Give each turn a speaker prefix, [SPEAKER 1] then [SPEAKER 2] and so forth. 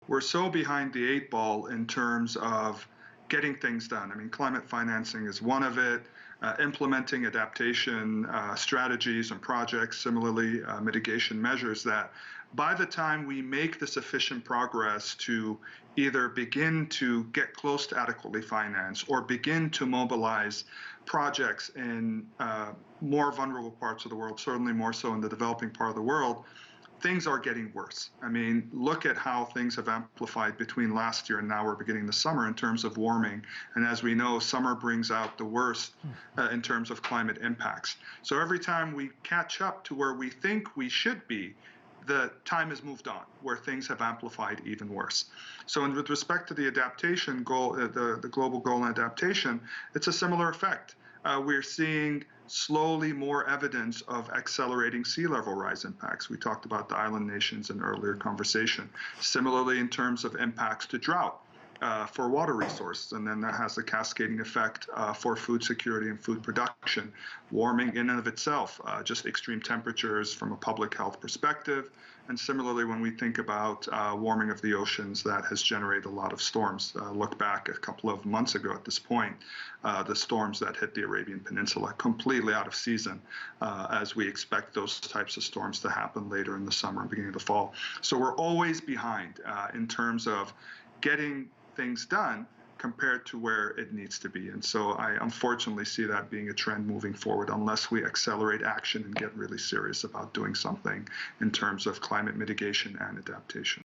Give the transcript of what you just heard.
[SPEAKER 1] we're so behind the eight ball in terms of getting things done. I mean, climate financing is one of it. Implementing adaptation strategies and projects, similarly mitigation measures, that by the time we make the sufficient progress to either begin to get close to adequately financed or begin to mobilize projects in more vulnerable parts of the world, certainly more so in the developing part of the world, things are getting worse. I mean, look at how things have amplified between last year and now we're beginning the summer in terms of warming. And as we know, summer brings out the worst in terms of climate impacts. So every time we catch up to where we think we should be, the time has moved on, where things have amplified even worse. So with respect to the adaptation goal, the global goal in adaptation, it's a similar effect. We're seeing slowly more evidence of accelerating sea level rise impacts. We talked about the island nations in earlier conversation. Similarly, in terms of impacts to drought for water resources, and then that has a cascading effect for food security and food production. Warming in and of itself, just extreme temperatures from a public health perspective. And similarly, when we think about warming of the oceans, that has generated a lot of storms. Look back a couple of months ago at this point, the storms that hit the Arabian Peninsula, completely out of season, as we expect those types of storms to happen later in the summer and beginning of the fall. So we're always behind in terms of getting things done compared to where it needs to be. And so I unfortunately see that being a trend moving forward unless we accelerate action and get really serious about doing something in terms of climate mitigation and adaptation.